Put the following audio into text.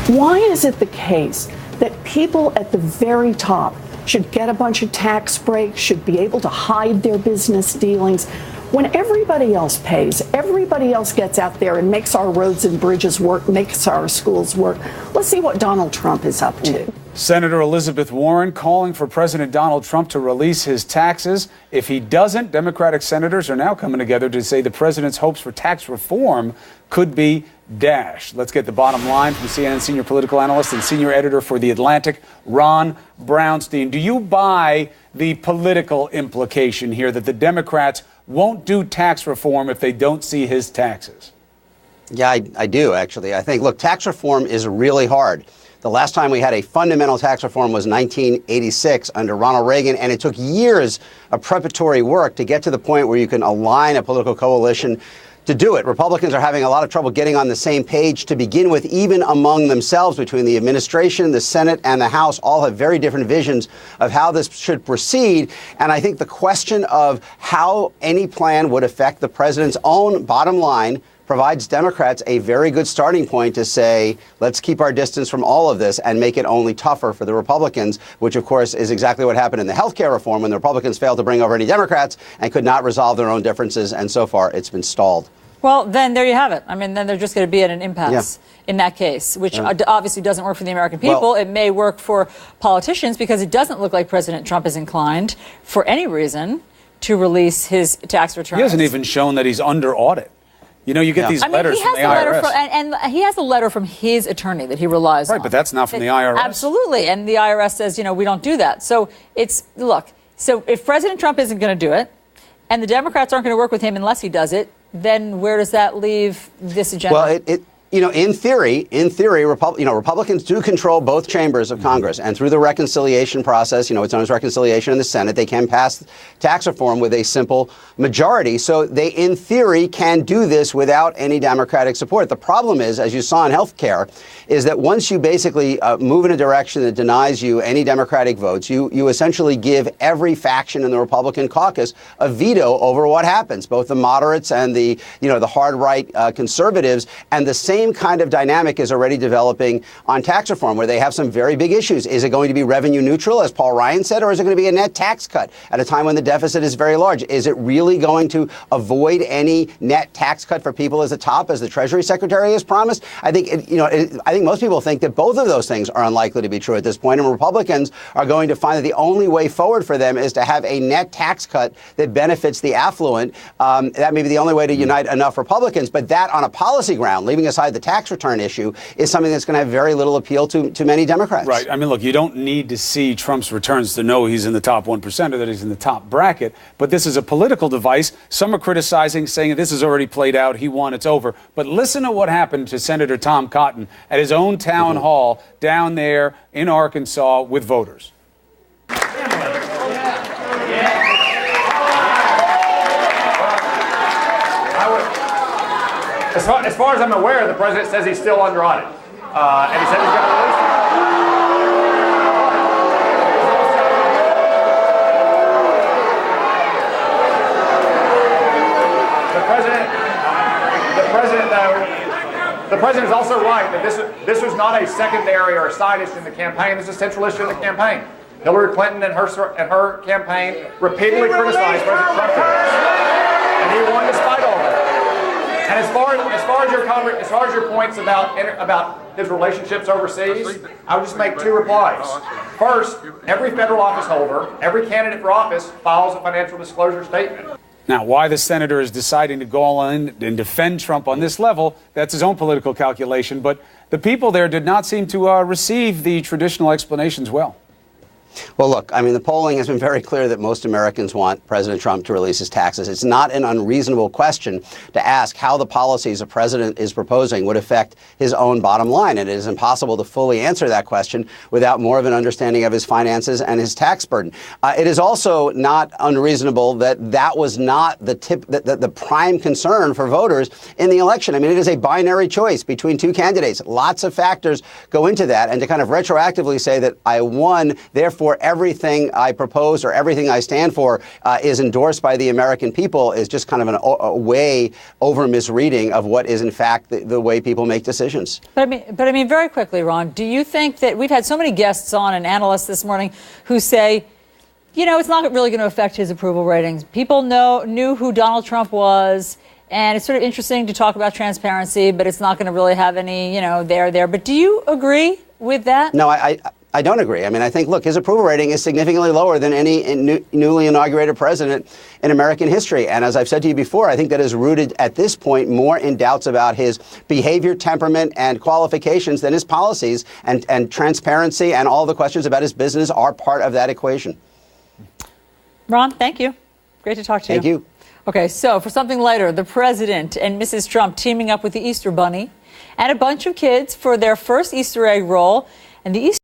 Why is it the case that people at the very top should get a bunch of tax breaks, should be able to hide their business dealings, when everybody else pays, everybody else gets out there and makes our roads and bridges work, makes our schools work? Let's see what Donald Trump is up to. Senator Elizabeth Warren calling for President Donald Trump to release his taxes. If he doesn't, Democratic senators are now coming together to say the president's hopes for tax reform could be dashed. Let's get the bottom line from CNN senior political analyst and senior editor for The Atlantic, Ron Brownstein. Do you buy the political implication here that the Democrats won't do tax reform if they don't see his taxes? Yeah, I do, actually. I think, look, tax reform is really hard. The last time we had a fundamental tax reform was 1986 under Ronald Reagan, and it took years of preparatory work to get to the point where you can align a political coalition to do it. Republicans are having a lot of trouble getting on the same page to begin with, even among themselves, between the administration, the Senate, and the House. All have very different visions of how this should proceed. And I think the question of how any plan would affect the president's own bottom line provides Democrats a very good starting point to say, let's keep our distance from all of this and make it only tougher for the Republicans, which, of course, is exactly what happened in the health care reform when the Republicans failed to bring over any Democrats and could not resolve their own differences. And so far, it's been stalled. Well, then there you have it. I mean, then they're just going to be at an impasse in that case, which obviously doesn't work for the American people. Well, it may work for politicians because it doesn't look like President Trump is inclined, for any reason, to release his tax returns. He hasn't even shown that he's under audit. You know, you get these letters from the IRS. And he has a letter from his attorney that he relies on. Right, but that's not from the IRS. Absolutely. And the IRS says, you know, we don't do that. So so if President Trump isn't going to do it, and the Democrats aren't going to work with him unless he does it, then where does that leave this agenda? Well, in theory, Republicans do control both chambers of Congress, and through the reconciliation process, it's known as reconciliation in the Senate, they can pass tax reform with a simple majority. So they, in theory, can do this without any Democratic support. The problem is, as you saw in health care, is that once you basically move in a direction that denies you any Democratic votes, you essentially give every faction in the Republican caucus a veto over what happens, both the moderates and the hard right conservatives, and the same kind of dynamic is already developing on tax reform, where they have some very big issues. Is it going to be revenue neutral, as Paul Ryan said, or is it going to be a net tax cut at a time when the deficit is very large? Is it really going to avoid any net tax cut for people at the top, as the Treasury Secretary has promised? I think most people think that both of those things are unlikely to be true at this point, and Republicans are going to find that the only way forward for them is to have a net tax cut that benefits the affluent. That may be the only way to unite enough Republicans, but that, on a policy ground, leaving aside the tax return issue, is something that's going to have very little appeal to many Democrats. Right. I mean, look, you don't need to see Trump's returns to know he's in the top 1% or that he's in the top bracket. But this is a political device. Some are criticizing, saying this has already played out. He won. It's over. But listen to what happened to Senator Tom Cotton at his own town hall down there in Arkansas with voters. As far as I'm aware, the president says he's still under audit. And he said he's going to release it. The president is also right that this was not a secondary or a side issue in the campaign. This is a central issue in the campaign. Hillary Clinton and her campaign repeatedly criticized President Trump for this. And he won despite all that. And as far as your points about his relationships overseas, I would just make two replies. First, every federal office holder, every candidate for office files a financial disclosure statement. Now, why the senator is deciding to go all in and defend Trump on this level, that's his own political calculation. But the people there did not seem to receive the traditional explanations well. Well, look, I mean, the polling has been very clear that most Americans want President Trump to release his taxes. It's not an unreasonable question to ask how the policies a president is proposing would affect his own bottom line. And it is impossible to fully answer that question without more of an understanding of his finances and his tax burden. It is also not unreasonable that was not the prime concern for voters in the election. I mean, it is a binary choice between two candidates. Lots of factors go into that. And to kind of retroactively say that I won, therefore therefore everything I propose or everything I stand for is endorsed by the American people is just kind of a way over misreading of what is in fact the way people make decisions. But I mean, very quickly, Ron, do you think that we've had so many guests on and analysts this morning who say, you know, it's not really going to affect his approval ratings. People knew who Donald Trump was, and it's sort of interesting to talk about transparency, but it's not going to really have any, you know, there. But do you agree with that? No, I don't agree. I mean, I think, look, his approval rating is significantly lower than any newly inaugurated president in American history. And as I've said to you before, I think that is rooted at this point more in doubts about his behavior, temperament, and qualifications than his policies. And transparency and all the questions about his business are part of that equation. Ron, thank you. Great to talk to you. Thank you. Okay, so for something lighter, the president and Mrs. Trump teaming up with the Easter Bunny and a bunch of kids for their first Easter egg roll. And the Easter